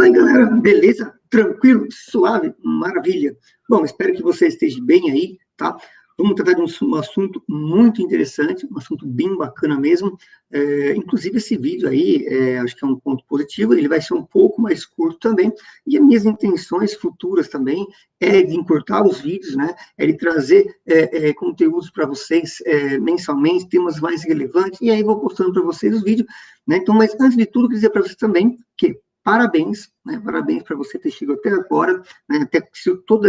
Fala aí, galera. Beleza? Tranquilo? Suave? Maravilha. Bom, espero que você esteja bem aí, tá? Vamos tratar de um assunto muito interessante, um assunto bem bacana mesmo. Inclusive, esse vídeo aí, acho que é um ponto positivo, ele vai ser um pouco mais curto também, e as minhas intenções futuras também é de encurtar os vídeos, né? É de trazer conteúdos para vocês mensalmente, temas mais relevantes, e aí vou postando para vocês os vídeos, né? Então, mas antes de tudo, queria dizer para vocês também que parabéns, né? Parabéns para você ter chegado até agora, né? Até todo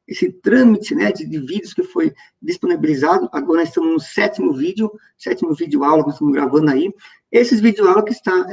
esse trâmite, né, de vídeos que foi disponibilizado. Agora nós estamos no sétimo vídeo aula que nós estamos gravando aí. Esses vídeo aula que está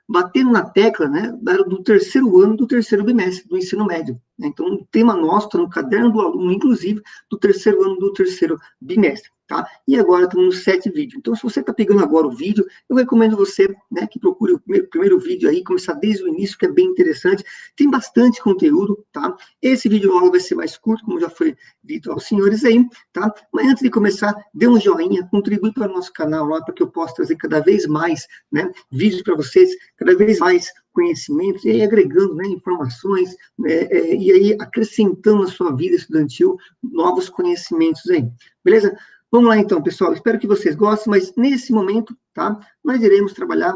batendo na tecla, né, do terceiro ano, do terceiro bimestre do ensino médio. Né? Então, o tema nosso está no caderno do aluno, inclusive, do terceiro ano, do terceiro bimestre. Tá? E agora estamos no 7 vídeo. Então, se você está pegando agora o vídeo, eu recomendo você, né, que procure o primeiro vídeo aí, começar desde o início, que é bem interessante. Tem bastante conteúdo, tá? Esse vídeo aula vai ser mais curto, como já foi dito aos senhores aí, tá? Mas antes de começar, dê um joinha, contribui para o nosso canal lá, para que eu possa trazer cada vez mais, né, vídeos para vocês, cada vez mais conhecimentos, e aí agregando, né, informações, né, e aí acrescentando na sua vida estudantil novos conhecimentos aí. Beleza? Vamos lá, então, pessoal. Espero que vocês gostem, mas nesse momento, tá? Nós iremos trabalhar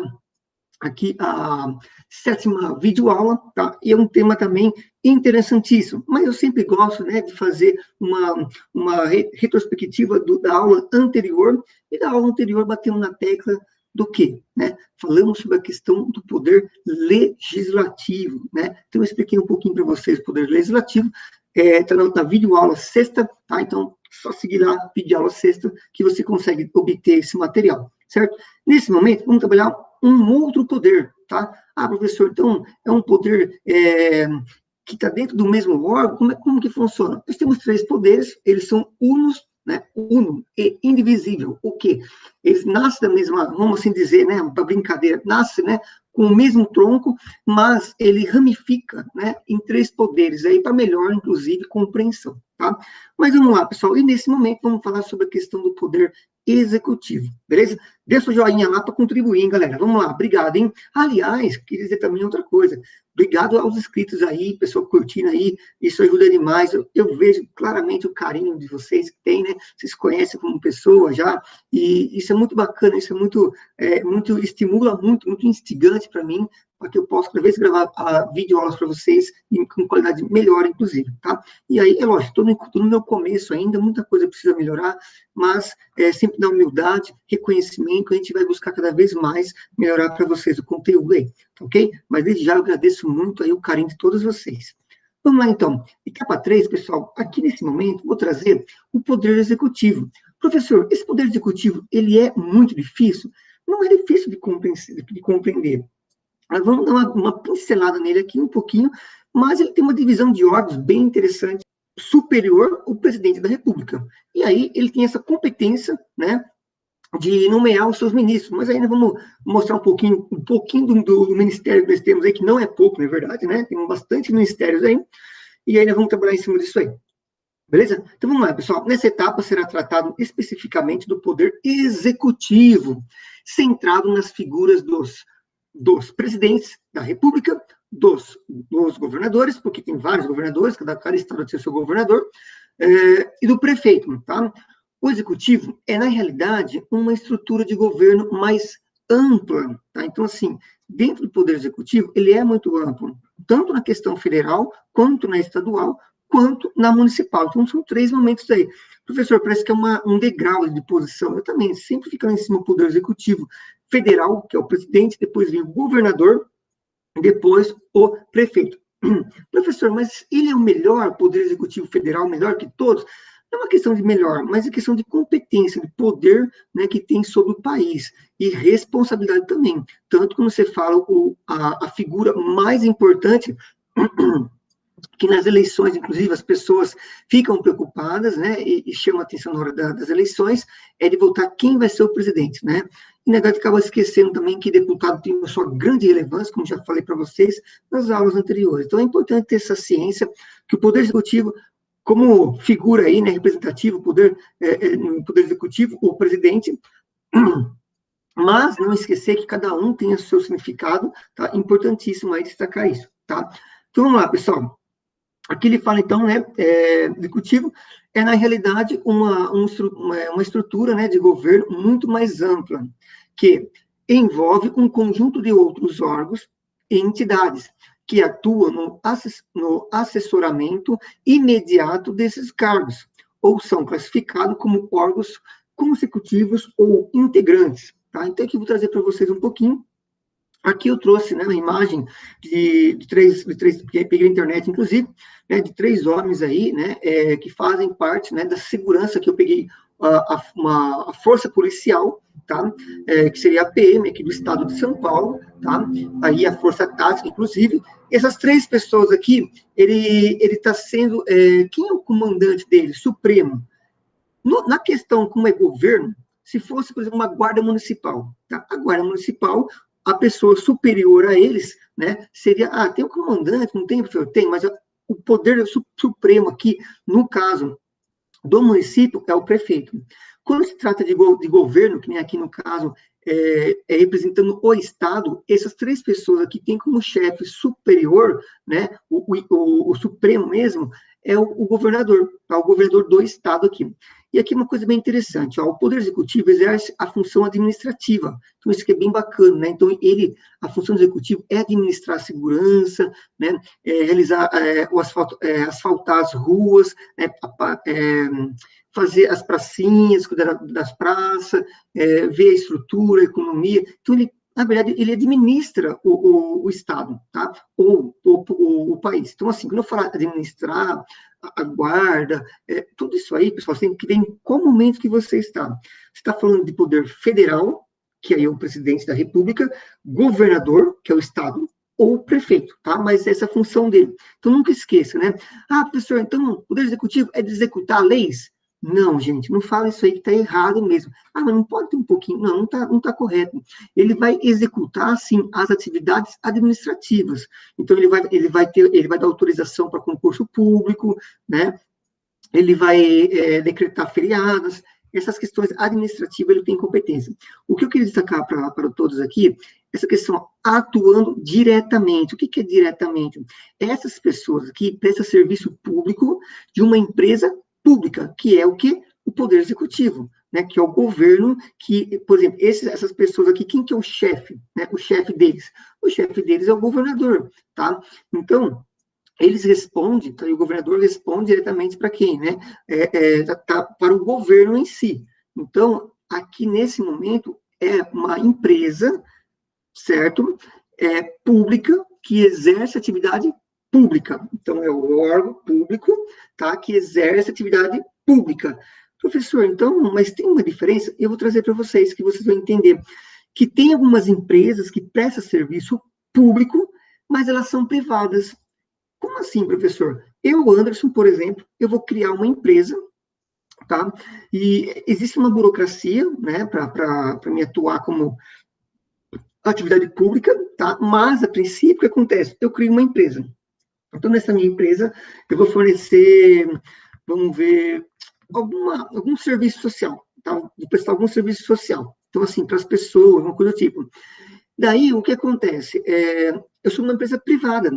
aqui a sétima videoaula, tá? E é um tema também interessantíssimo. Mas eu sempre gosto, né, de fazer uma retrospectiva da aula anterior, e da aula anterior batemos na tecla do quê? Né? Falamos sobre a questão do poder legislativo, né? Então, eu expliquei um pouquinho para vocês o poder legislativo, está na videoaula sexta, tá? Então, só seguir lá, videoaula sexta, que você consegue obter esse material, certo? Nesse momento, vamos trabalhar um outro poder, tá? Ah, professor, então, é um poder que está dentro do mesmo órgão? Como que funciona? Nós temos 3 poderes, eles são unos, né? Uno e indivisível. O quê? Eles nascem da mesma, vamos assim dizer, né? Para brincadeira, nascem, né, com o mesmo tronco, mas ele ramifica, né, em 3 poderes, aí para melhor, inclusive, compreensão, tá? Mas vamos lá, pessoal, e nesse momento vamos falar sobre a questão do poder executivo, beleza? Deixa o joinha lá para contribuir, hein, galera? Vamos lá, obrigado, hein? Aliás, queria dizer também outra coisa, obrigado aos inscritos aí, pessoal curtindo aí, isso ajuda demais, eu vejo claramente o carinho de vocês que tem, né? Vocês conhecem como pessoa já, e isso é muito bacana, isso é muito estimula muito, muito instigante para mim, para que eu possa, cada vez, gravar videoaulas para vocês, com qualidade melhor, inclusive, tá? E aí, é lógico, estou no meu começo ainda, muita coisa precisa melhorar, mas sempre na humildade, reconhecimento, a gente vai buscar cada vez mais melhorar para vocês o conteúdo aí, tá ok? Mas desde já eu agradeço muito aí o carinho de todos vocês. Vamos lá, então. Etapa 3, pessoal, aqui nesse momento, vou trazer o poder executivo. Professor, esse poder executivo, ele é muito difícil? Não é difícil de compreender. Vamos dar uma pincelada nele aqui um pouquinho, mas ele tem uma divisão de órgãos bem interessante, superior ao presidente da República. E aí ele tem essa competência, né, de nomear os seus ministros. Mas ainda vamos mostrar um pouquinho do ministério que nós temos aí, que não é pouco, na verdade, né? Tem bastante ministérios aí, e ainda vamos trabalhar em cima disso aí. Beleza? Então vamos lá, pessoal. Nessa etapa será tratado especificamente do poder executivo, centrado nas figuras dos presidentes da República, dos governadores, porque tem vários governadores, cada estado tem seu governador, e do prefeito, tá? O executivo é, na realidade, uma estrutura de governo mais ampla, tá? Então, assim, dentro do poder executivo, ele é muito amplo, tanto na questão federal, quanto na estadual, quanto na municipal. Então, são 3 momentos aí. Professor, parece que é um degrau de posição. Eu também sempre fico lá em cima do poder executivo federal, que é o presidente, depois vem o governador, depois o prefeito. Professor, mas ele é o melhor poder executivo federal, melhor que todos? Não é uma questão de melhor, mas é questão de competência, de poder, né, que tem sobre o país, e responsabilidade também. Tanto quando você fala a figura mais importante, que nas eleições, inclusive, as pessoas ficam preocupadas, né, e chamam a atenção na hora das eleições, é de votar quem vai ser o presidente, né? E na verdade acaba esquecendo também que deputado tem uma sua grande relevância, como já falei para vocês nas aulas anteriores. Então é importante ter essa ciência que o Poder Executivo, como figura aí, né, representativa, no Poder Executivo, o presidente, mas não esquecer que cada um tem o seu significado, tá? Importantíssimo aí destacar isso, tá? Então, vamos lá, pessoal. Aqui ele fala, então, né, executivo é, na realidade, uma estrutura, né, de governo muito mais ampla, que envolve um conjunto de outros órgãos e entidades que atuam no assessoramento imediato desses cargos, ou são classificados como órgãos consecutivos ou integrantes, tá? Então, aqui eu vou trazer para vocês um pouquinho. Aqui eu trouxe, né, uma imagem de três, peguei na internet, inclusive, né, de 3 homens aí, né, que fazem parte, né, da segurança, que eu peguei a força policial, tá, que seria a PM aqui do estado de São Paulo, tá, aí a força tática, inclusive, essas 3 pessoas aqui, ele está sendo, quem é o comandante dele? Supremo. Na questão como é governo, se fosse, por exemplo, uma guarda municipal, tá? A guarda municipal, a pessoa superior a eles, né, seria, tem o comandante, não tem, professor? Tem, mas o poder supremo aqui, no caso do município, é o prefeito. Quando se trata de governo, que nem aqui no caso, representando o Estado, essas 3 pessoas aqui têm como chefe superior, né, o Supremo mesmo, é o governador, tá? O governador do Estado aqui. E aqui uma coisa bem interessante, ó, o Poder Executivo exerce a função administrativa, então isso que é bem bacana, né? Então a função do Executivo é administrar a segurança, né, realizar asfaltar as ruas, né, fazer as pracinhas, cuidar das praças, ver a estrutura, a economia. Então, na verdade, ele administra o Estado, tá? Ou o país. Então, assim, quando eu falar administrar, a guarda, tudo isso aí, pessoal, você tem que ver em qual momento que você está. Você está falando de poder federal, que aí é o presidente da República, governador, que é o Estado, ou prefeito, tá? Mas essa é a função dele. Então, nunca esqueça, né? Professor, então, o poder executivo é de executar leis? Não, gente, não fala isso aí que está errado mesmo. Mas não pode ter um pouquinho. Não tá correto. Ele vai executar, sim, as atividades administrativas. Então, ele vai dar autorização para concurso público, né? Ele vai decretar feriados, essas questões administrativas ele tem competência. O que eu queria destacar para todos aqui, essa questão atuando diretamente. O que é diretamente? Essas pessoas aqui prestam serviço público de uma empresa pública, que é o quê? O Poder Executivo, né, que é o governo, que, por exemplo, essas pessoas aqui, quem que é o chefe, né, o chefe deles? O chefe deles é o governador, tá? Então, eles respondem, tá, e o governador responde diretamente para quem, né? Para o governo em si. Então, aqui nesse momento, é uma empresa, certo? Pública, que exerce atividade pública. Então, é o órgão público, tá? Que exerce atividade pública. Professor, então, mas tem uma diferença? Eu vou trazer para vocês, que vocês vão entender. Que tem algumas empresas que prestam serviço público, mas elas são privadas. Como assim, professor? Eu, Anderson, por exemplo, eu vou criar uma empresa, tá? E existe uma burocracia, né, para me atuar como atividade pública, tá? Mas, a princípio, o que acontece? Eu crio uma empresa. Então, nessa minha empresa, eu vou fornecer, vamos ver, algum serviço social, tá? Vou prestar algum serviço social. Então, assim, para as pessoas, uma coisa do tipo. Daí, o que acontece? Eu sou uma empresa privada.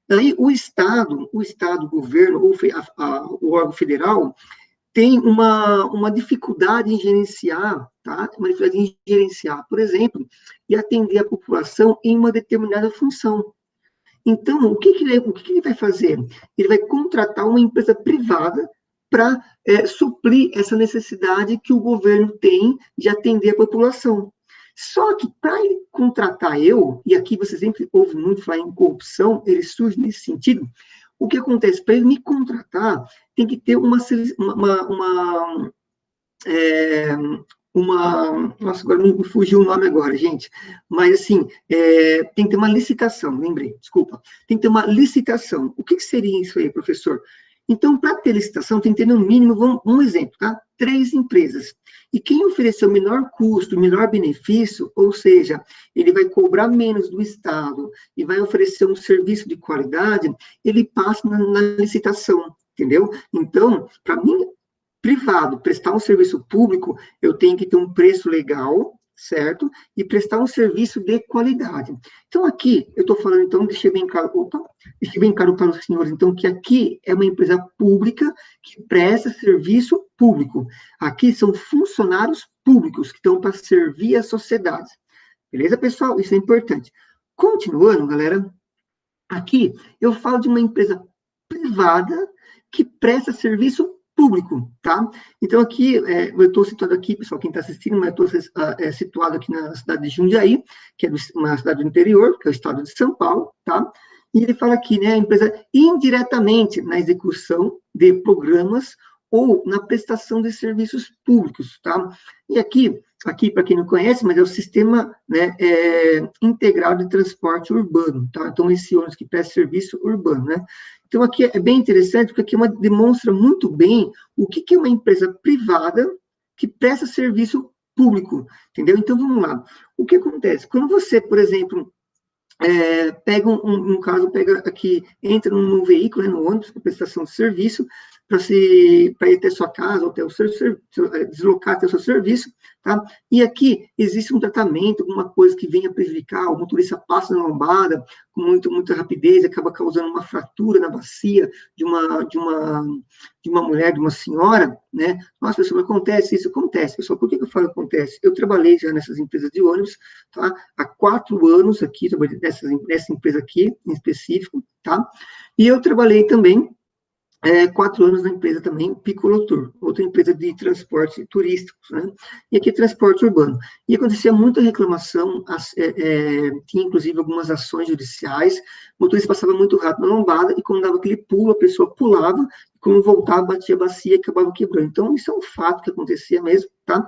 Daí, o governo, ou o órgão federal, tem uma dificuldade em gerenciar, tá? Uma dificuldade em gerenciar, por exemplo, e atender a população em uma determinada função. Então, o que ele vai fazer? Ele vai contratar uma empresa privada para suprir essa necessidade que o governo tem de atender a população. Só que para ele contratar eu, e aqui você sempre ouve muito falar em corrupção, ele surge nesse sentido, o que acontece? Para ele me contratar, tem que ter é, nossa, agora me fugiu o nome agora, gente, mas assim, tem que ter uma licitação, lembrei, desculpa, tem que ter uma licitação. O que seria isso aí, professor? Então, para ter licitação, tem que ter no mínimo, um exemplo, tá? 3 empresas. E quem oferecer o menor custo, o menor benefício, ou seja, ele vai cobrar menos do Estado e vai oferecer um serviço de qualidade, ele passa na licitação, entendeu? Então, para mim, privado, prestar um serviço público, eu tenho que ter um preço legal, certo? E prestar um serviço de qualidade. Então, aqui, eu estou falando, então, deixei bem claro para os senhores, então, que aqui é uma empresa pública que presta serviço público. Aqui são funcionários públicos que estão para servir a sociedade. Beleza, pessoal? Isso é importante. Continuando, galera, aqui eu falo de uma empresa privada que presta serviço público, tá? Então, aqui, eu estou situado aqui, pessoal, quem está assistindo, mas eu estou situado aqui na cidade de Jundiaí, que é uma cidade do interior, que é o estado de São Paulo, tá? E ele fala aqui, né, a empresa indiretamente na execução de programas ou na prestação de serviços públicos, tá? E aqui para quem não conhece, mas é o Sistema, né, Integrado de Transporte Urbano, tá? Então, esse ônibus que presta serviço urbano, né? Então, aqui é bem interessante, porque aqui demonstra muito bem o que é uma empresa privada que presta serviço público, entendeu? Então, vamos lá. O que acontece? Quando você, por exemplo, pega um caso, entra num veículo, né, no ônibus, com prestação de serviço, para ir até sua casa, ou até deslocar até o seu serviço, tá? E aqui existe um tratamento, alguma coisa que venha prejudicar, o motorista passa na lombada com muita rapidez, acaba causando uma fratura na bacia de uma mulher, de uma senhora, né? Nossa, pessoal, acontece isso? Acontece, pessoal. Por que eu falo acontece? Eu trabalhei já nessas empresas de ônibus, tá? Há 4 anos aqui, trabalhei nessa empresa aqui, em específico, tá? E eu trabalhei também 4 anos na empresa também, Picolotur, outra empresa de transporte turístico, né? E aqui transporte urbano. E acontecia muita reclamação, tinha inclusive algumas ações judiciais, o motorista passava muito rápido na lombada, e quando dava aquele pulo, a pessoa pulava, e quando voltava, batia a bacia e acabava quebrando. Então, isso é um fato que acontecia mesmo, tá?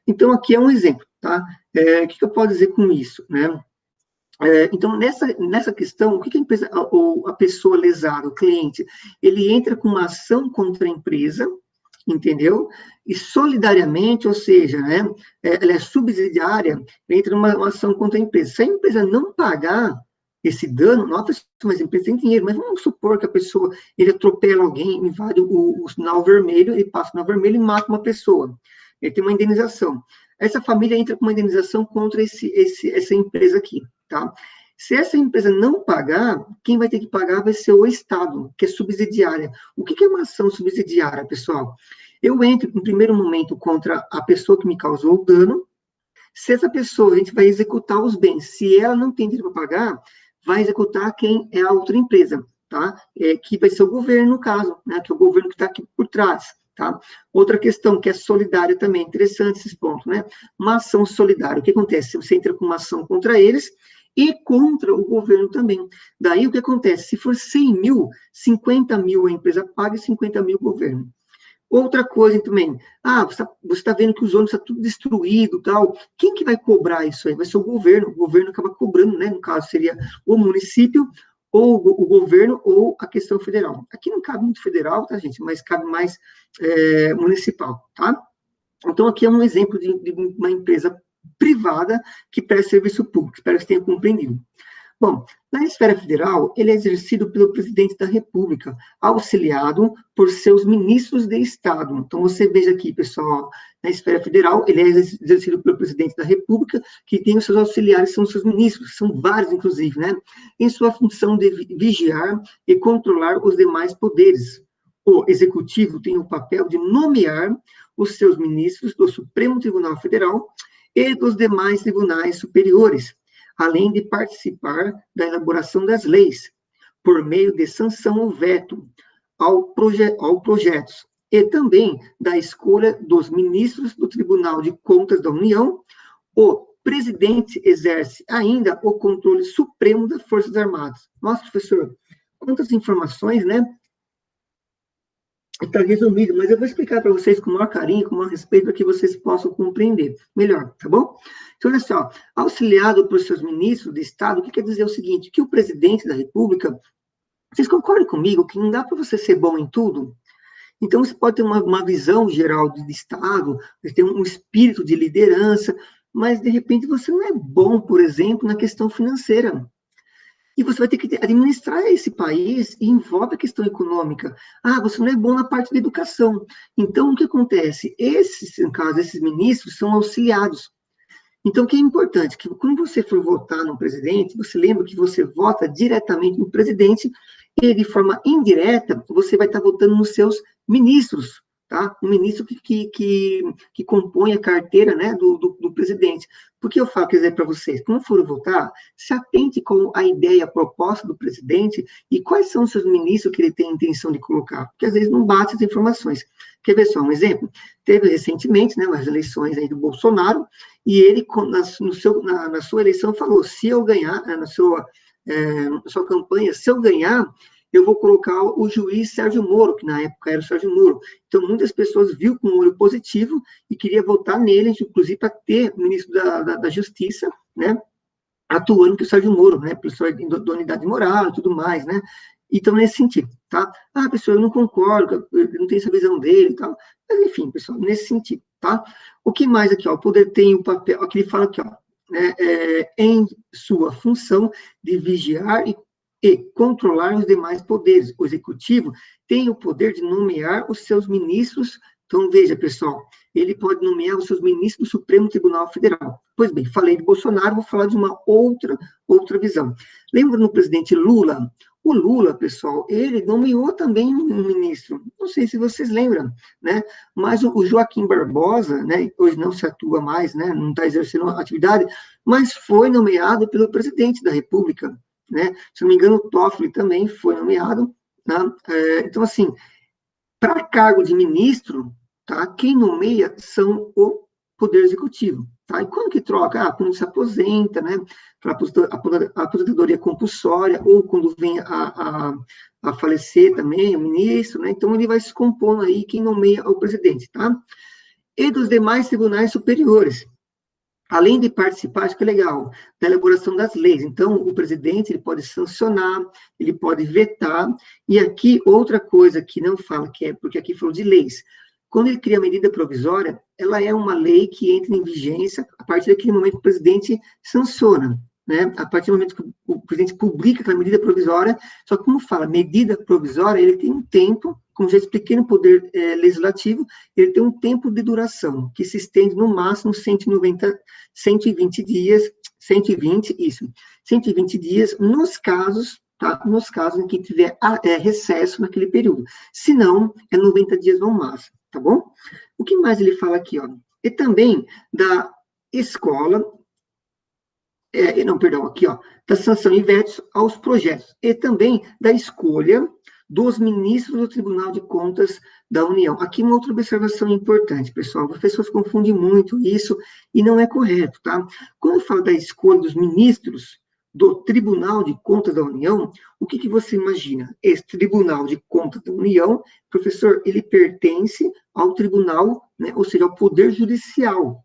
Então, aqui é um exemplo, tá? O que eu posso dizer com isso, né? Então, nessa questão, o que a empresa, ou a pessoa lesada, o cliente, ele entra com uma ação contra a empresa, entendeu? E solidariamente, ou seja, né, ela é subsidiária, entra numa ação contra a empresa. Se a empresa não pagar esse dano, nossa, mas a empresa tem dinheiro, mas vamos supor que a pessoa, ele atropela alguém, invade o sinal vermelho, ele passa no sinal vermelho e mata uma pessoa. Ele tem uma indenização. Essa família entra com uma indenização contra essa empresa aqui, tá? Se essa empresa não pagar, quem vai ter que pagar vai ser o Estado, que é subsidiária. O que é uma ação subsidiária, pessoal? Eu entro, em primeiro momento, contra a pessoa que me causou o dano. Se essa pessoa, a gente vai executar os bens. Se ela não tem dinheiro para pagar, vai executar quem é a outra empresa, tá? Que vai ser o governo, no caso, né? Que é o governo que está aqui por trás. Tá? Outra questão que é solidária também, interessante esses pontos, né? Uma ação solidária, o que acontece? Você entra com uma ação contra eles e contra o governo também. Daí o que acontece? Se for 100 mil, 50 mil a empresa paga e 50 mil o governo. Outra coisa também, você está vendo que os ônibus estão tudo destruído, tal. Quem que vai cobrar isso aí? Vai ser o governo acaba cobrando, né? No caso, seria o município, ou o governo, ou a questão federal. Aqui não cabe muito federal, tá, gente? Mas cabe mais municipal, tá? Então, aqui é um exemplo de uma empresa privada que presta serviço público. Espero que você tenha compreendido. Bom, na esfera federal, ele é exercido pelo presidente da República, auxiliado por seus ministros de Estado. Então, você veja aqui, pessoal, na esfera federal, ele é exercido pelo presidente da República, que tem os seus auxiliares, são os seus ministros, são vários, inclusive, né? Em sua função de vigiar e controlar os demais poderes. O executivo tem o papel de nomear os seus ministros do Supremo Tribunal Federal e dos demais tribunais superiores, além de participar da elaboração das leis, por meio de sanção ou veto ao projetos, e também da escolha dos ministros do Tribunal de Contas da União. O presidente exerce ainda o controle supremo das Forças Armadas. Nossa, professor, quantas informações, né? Está resumido, mas eu vou explicar para vocês com o maior carinho, com o maior respeito, para que vocês possam compreender melhor, tá bom? Então, olha só, auxiliado por seus ministros de Estado, o que quer dizer o seguinte, que o presidente da República, vocês concordam comigo que não dá para você ser bom em tudo? Então, você pode ter uma visão geral de Estado, ter um espírito de liderança, mas, de repente, você não é bom, por exemplo, na questão financeira. E você vai ter que administrar esse país e envolve a questão econômica. Você não é bom na parte da educação. Então, o que acontece? No caso, esses ministros são auxiliados. Então, o que é importante? Que quando você for votar no presidente, você lembra que você vota diretamente no presidente e, de forma indireta, você vai estar votando nos seus ministros, tá? O ministro que compõe a carteira, né, do presidente. Por que eu falo, quer dizer, para vocês, quando for votar, se atente com a ideia, a proposta do presidente e quais são os seus ministros que ele tem intenção de colocar, porque às vezes não bate as informações. Quer ver só um exemplo? Teve recentemente, né, umas eleições aí do Bolsonaro, e ele, na sua eleição, falou, se eu ganhar, na sua campanha, se eu ganhar, eu vou colocar o juiz Sérgio Moro, que na época era o Sérgio Moro. Então, muitas pessoas viu com um olho positivo e queria votar nele, inclusive para ter o ministro da Justiça, né, atuando que o Sérgio Moro, né, pessoa de unidade moral e tudo mais, né. Então, nesse sentido, tá? Ah, pessoal, eu não concordo, eu não tenho essa visão dele e tal. Mas, enfim, pessoal, nesse sentido, tá? O que mais aqui, ó? O poder tem o papel, aqui ele fala aqui, ó, né, em sua função de vigiar e controlar os demais poderes. O executivo tem o poder de nomear os seus ministros. Então, veja, pessoal, ele pode nomear os seus ministros do Supremo Tribunal Federal. Pois bem, falei de Bolsonaro, vou falar de uma outra visão. Lembra no presidente Lula? O Lula, pessoal, ele nomeou também um ministro, não sei se vocês lembram, né? Mas o Joaquim Barbosa, né, hoje não se atua mais, né, não está exercendo atividade, mas foi nomeado pelo presidente da República, né? Se não me engano, o Toffoli também foi nomeado, tá? Então, assim, para cargo de ministro, tá? Quem nomeia são o Poder Executivo, tá? E quando que troca? Ah, quando se aposenta, né? Para a aposentadoria compulsória, ou quando vem a falecer também o ministro, né? Então, ele vai se compondo aí, quem nomeia é o presidente, tá? E dos demais tribunais superiores, além de participar, acho que é legal, da elaboração das leis. Então, o presidente, ele pode sancionar, ele pode vetar, e aqui, outra coisa que não fala, que é, porque aqui falou de leis. Quando ele cria a medida provisória, ela é uma lei que entra em vigência a partir daquele momento que o presidente sanciona, né? A partir do momento que o presidente publica aquela medida provisória, só que como fala, medida provisória, ele tem um tempo, como já expliquei no Poder Legislativo, ele tem um tempo de duração, que se estende no máximo 120 dias, 120 dias, nos casos, tá? Nos casos em que tiver recesso naquele período. Se não, é 90 dias no máximo, tá bom? O que mais ele fala aqui, ó? E também da escola, não, perdão, aqui, ó, da sanção e vetos aos projetos, e também da escolha dos ministros do Tribunal de Contas da União. Aqui uma outra observação importante, pessoal, as pessoas confundem muito isso, e não é correto, tá? Quando eu falo da escolha dos ministros do Tribunal de Contas da União, o que você imagina? Esse Tribunal de Contas da União, professor, ele pertence ao tribunal, né, ou seja, ao Poder Judiciário,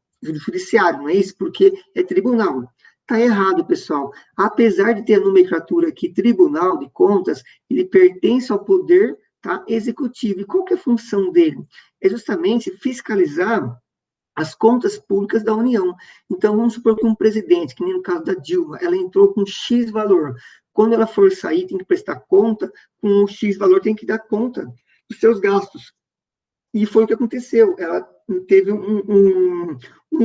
não é isso? Porque é tribunal. Está errado, pessoal. Apesar de ter a nomenclatura aqui, Tribunal de Contas, ele pertence ao Poder, tá, Executivo. E qual que é a função dele? É justamente fiscalizar as contas públicas da União. Então, vamos supor que um presidente, que nem no caso da Dilma, ela entrou com X valor. Quando ela for sair, tem que prestar conta, com um X valor tem que dar conta dos seus gastos. E foi o que aconteceu. Ela teve um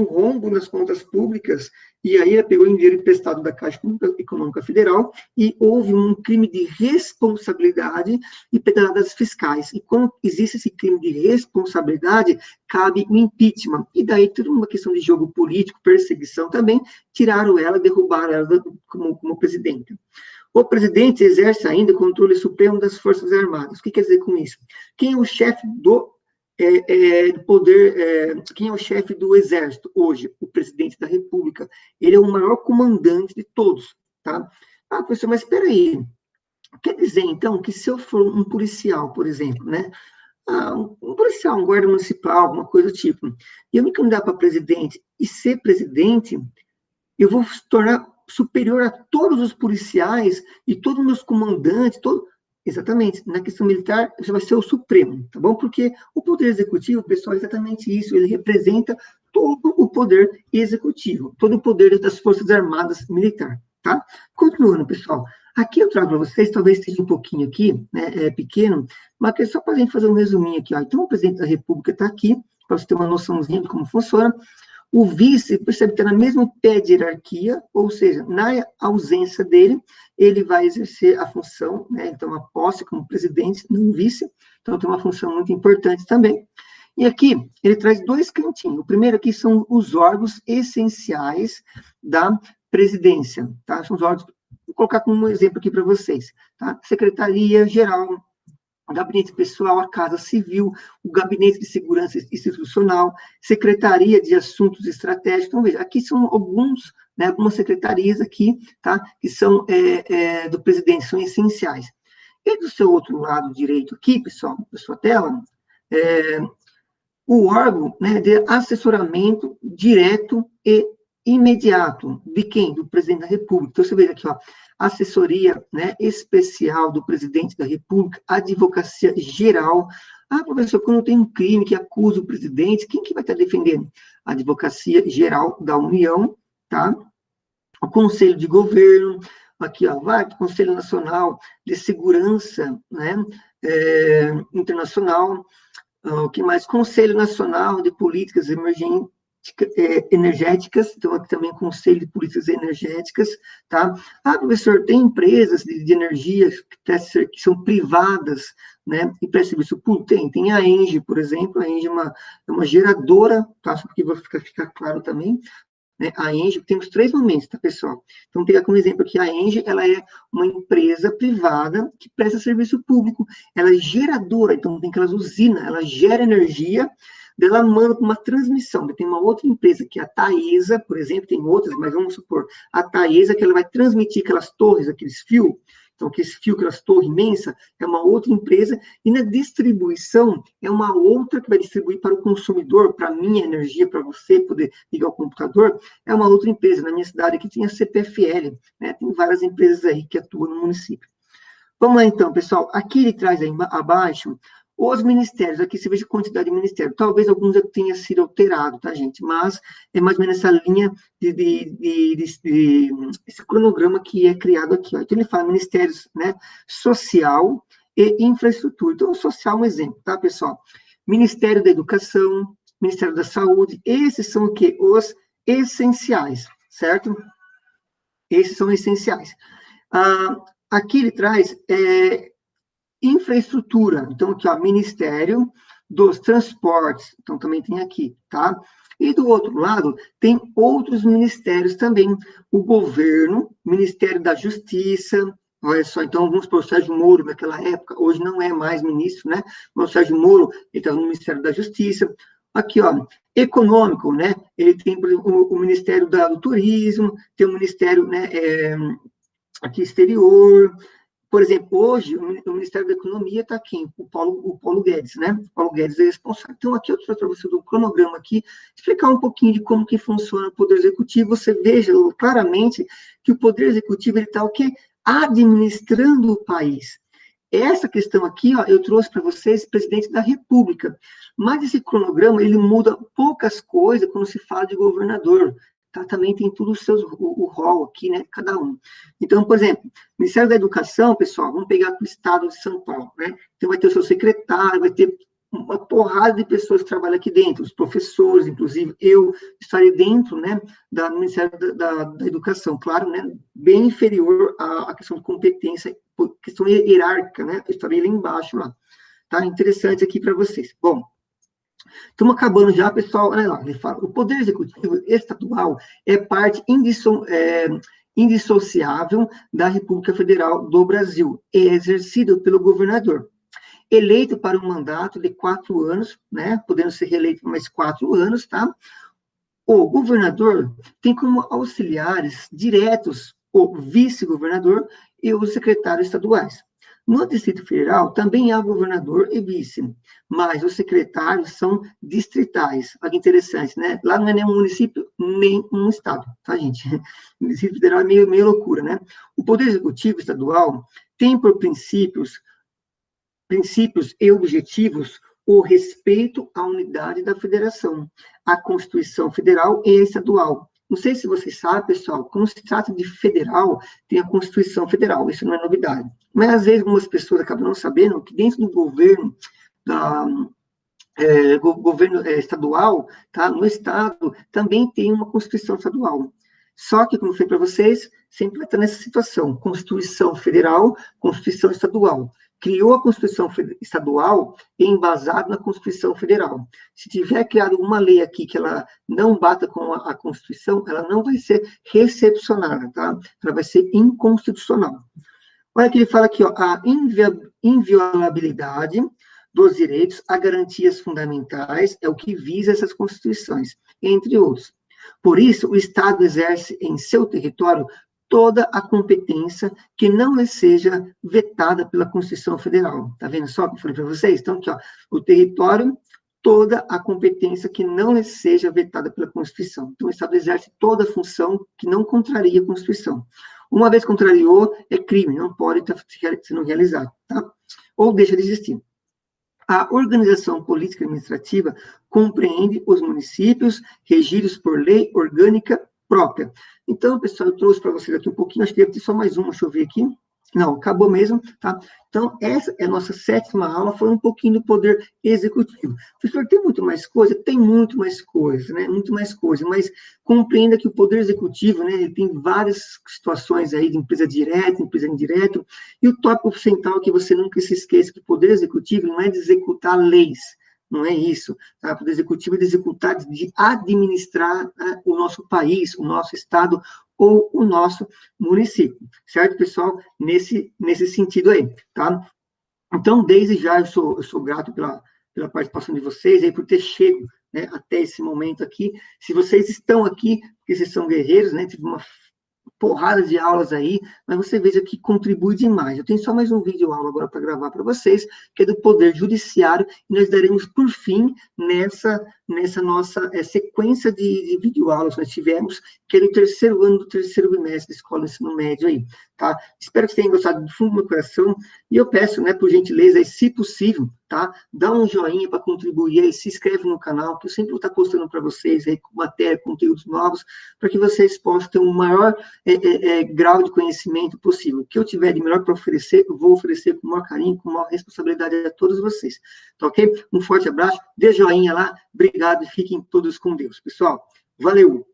rombo nas contas públicas, e aí ela pegou dinheiro emprestado da Caixa Econômica Federal, e houve um crime de responsabilidade e pedaladas fiscais. E quando existe esse crime de responsabilidade, cabe o impeachment. E daí, tudo uma questão de jogo político, perseguição também, tiraram ela, derrubaram ela como presidente. O presidente exerce ainda o controle supremo das Forças Armadas. O que quer dizer com isso? Quem é o chefe do poder, quem é o chefe do Exército hoje? O presidente da República. Ele é o maior comandante de todos, tá? Ah, professor, mas espera aí. Quer dizer, então, que se eu for um policial, por exemplo, né? Um policial, um guarda municipal, alguma coisa do tipo, e eu me candidatar para presidente e ser presidente, eu vou se tornar superior a todos os policiais e todos os meus comandantes, exatamente, na questão militar, já vai ser o Supremo, tá bom? Porque o Poder Executivo, pessoal, é exatamente isso, ele representa todo o Poder Executivo, todo o poder das Forças Armadas Militar, tá? Continuando, pessoal, aqui eu trago para vocês, talvez esteja um pouquinho aqui, né, pequeno, mas é só para a gente fazer um resuminho aqui, ó. Então, o Presidente da República está aqui, para você ter uma noçãozinha de como funciona. O vice, percebe que está no mesmo pé de hierarquia, ou seja, na ausência dele, ele vai exercer a função, né, então a posse como presidente, não vice, então tem uma função muito importante também. E aqui, ele traz dois cantinhos. O primeiro aqui são os órgãos essenciais da presidência, tá? São os órgãos, vou colocar como um exemplo aqui para vocês, tá? Secretaria-Geral, o gabinete pessoal, a Casa Civil, o Gabinete de Segurança Institucional, Secretaria de Assuntos Estratégicos. Então, veja, aqui são alguns, né, algumas secretarias aqui, tá, que são do presidente, são essenciais. E do seu outro lado direito aqui, pessoal, da sua tela, o órgão, né, de assessoramento direto e imediato. De quem? Do presidente da República. Então, você vê aqui, ó, assessoria, né, especial do presidente da República, advocacia geral. Ah, professor, quando tem um crime que acusa o presidente, quem que vai estar defendendo? A advocacia geral da União, tá? O Conselho de Governo, aqui, ó, vai para o Conselho Nacional de Segurança, né, Internacional. O que mais? Conselho Nacional de Políticas Energéticas, então aqui também Conselho de Políticas Energéticas, tá? Ah, professor, tem empresas de energia que são privadas, né, e prestam serviço público? Tem a ENGIE, por exemplo, a ENGIE é uma geradora, tá? Só porque vai ficar claro também, né? A ENGIE, temos três momentos, tá, pessoal? Então, pegar como exemplo aqui, a ENGIE, ela é uma empresa privada que presta serviço público, ela é geradora, então tem aquelas usinas, ela gera energia, ela manda para uma transmissão. Tem uma outra empresa, que é a Taesa, por exemplo, tem outras, mas vamos supor, a Taesa, que ela vai transmitir aquelas torres, aqueles fios, então, aqueles fios, aquelas torres imensas, é uma outra empresa, e na distribuição, é uma outra que vai distribuir para o consumidor, para a minha energia, para você poder ligar o computador, é uma outra empresa. Na minha cidade aqui tem a CPFL, né? Tem várias empresas aí que atuam no município. Vamos lá, então, pessoal. Aqui ele traz aí abaixo os ministérios. Aqui você veja a quantidade de ministérios. Talvez alguns já tenha sido alterado, tá, gente? Mas é mais ou menos essa linha esse cronograma que é criado aqui, ó. Então, ele fala ministérios, né, social e infraestrutura. Então, o social é um exemplo, tá, pessoal? Ministério da Educação, Ministério da Saúde, esses são o quê? Os essenciais, certo? Esses são essenciais. Aqui ele traz infraestrutura, então aqui, ó, Ministério dos Transportes, então também tem aqui, tá? E do outro lado, tem outros ministérios também, o governo, Ministério da Justiça, olha só, então vamos para o Sérgio Moro, naquela época, hoje não é mais ministro, né? Mas o Sérgio Moro, ele estava no Ministério da Justiça. Aqui, ó, econômico, né? Ele tem, por exemplo, o Ministério do Turismo, tem o Ministério, né, aqui exterior. Por exemplo, hoje, o Ministério da Economia está aqui, o Paulo Guedes, né? O Paulo Guedes é responsável. Então, aqui eu trouxe para você do cronograma aqui, explicar um pouquinho de como que funciona o Poder Executivo. Você veja claramente que o Poder Executivo está o quê? Administrando o país. Essa questão aqui, ó, eu trouxe para vocês, presidente da República. Mas esse cronograma, ele muda poucas coisas quando se fala de governador. Tá? Também tem tudo o rol aqui, né? Cada um. Então, por exemplo, Ministério da Educação, pessoal, vamos pegar o estado de São Paulo, né? Então, vai ter o seu secretário, vai ter uma porrada de pessoas que trabalham aqui dentro, os professores, inclusive eu estarei dentro, né, do Ministério da Educação, claro, né, bem inferior à questão de competência, questão hierárquica, né, eu estarei lá embaixo, lá, tá? Interessante aqui para vocês. Bom, estamos acabando já, pessoal, olha lá, ele fala, o Poder Executivo Estadual é parte indissociável da República Federal do Brasil, é exercido pelo governador, eleito para um mandato de 4 anos, né, podendo ser reeleito por mais 4 anos, tá? O governador tem como auxiliares diretos o vice-governador e os secretários estaduais. No Distrito Federal, também há governador e vice, mas os secretários são distritais. Olha que interessante, né? Lá não é nem um município, nem um estado, tá, gente? O Distrito Federal é meio loucura, né? O Poder Executivo Estadual tem por princípios e objetivos o respeito à unidade da federação, à Constituição Federal e estadual. Não sei se vocês sabem, pessoal, quando se trata de federal, tem a Constituição Federal, isso não é novidade. Mas, às vezes, algumas pessoas acabam não sabendo que dentro do governo governo estadual, tá? No estado também tem uma Constituição estadual. Só que, como eu falei para vocês, sempre vai estar nessa situação, Constituição Federal, Constituição Estadual. Criou a Constituição Estadual embasado na Constituição Federal. Se tiver criado uma lei aqui que ela não bata com a Constituição, ela não vai ser recepcionada, tá? Ela vai ser inconstitucional. Olha que ele fala aqui, ó, a inviolabilidade dos direitos a garantias fundamentais é o que visa essas constituições, entre outros. Por isso, o Estado exerce em seu território toda a competência que não lhe seja vetada pela Constituição Federal. Tá vendo só o que eu falei para vocês? Então, aqui, ó, o território, toda a competência que não lhe seja vetada pela Constituição. Então, o Estado exerce toda a função que não contraria a Constituição. Uma vez contrariou, é crime, não pode estar sendo realizado, tá? Ou deixa de existir. A organização política administrativa compreende os municípios regidos por lei orgânica própria. Então, pessoal, eu trouxe para vocês aqui um pouquinho, acho que deve ter só mais uma, deixa eu ver aqui. Não, acabou mesmo, tá? Então, essa é a nossa 7ª aula, foi um pouquinho do poder executivo. Professor, tem muito mais coisa? Tem muito mais coisa, né? Muito mais coisa, mas compreenda que o poder executivo, né, ele tem várias situações aí de empresa direta, empresa indireta, e o tópico central é que você nunca se esqueça que o poder executivo não é de executar leis, não é isso, tá? O poder executivo é de executar, de administrar, né, o nosso país, o nosso estado, ou o nosso município, certo, pessoal? Nesse sentido aí, tá? Então, desde já, eu sou grato pela participação de vocês, aí, por ter chego, né, até esse momento aqui. Se vocês estão aqui, porque vocês são guerreiros, né, tive uma porrada de aulas aí, mas você veja que contribui demais. Eu tenho só mais um vídeo aula agora para gravar para vocês, que é do Poder Judiciário, e nós daremos por fim nessa nossa sequência de videoaulas que nós tivemos, que é no 3º ano do 3º bimestre da Escola de Ensino Médio aí, tá? Espero que vocês tenham gostado do fundo do meu coração, e eu peço, né, por gentileza, aí, se possível, tá? Dá um joinha para contribuir aí, se inscreve no canal, que eu sempre vou estar postando para vocês aí, matéria, conteúdos novos, para que vocês possam ter um maior grau de conhecimento possível. O que eu tiver de melhor para oferecer, eu vou oferecer com o maior carinho, com a maior responsabilidade a todos vocês. Tá ok? Um forte abraço, dê joinha lá, obrigado e fiquem todos com Deus. Pessoal, valeu!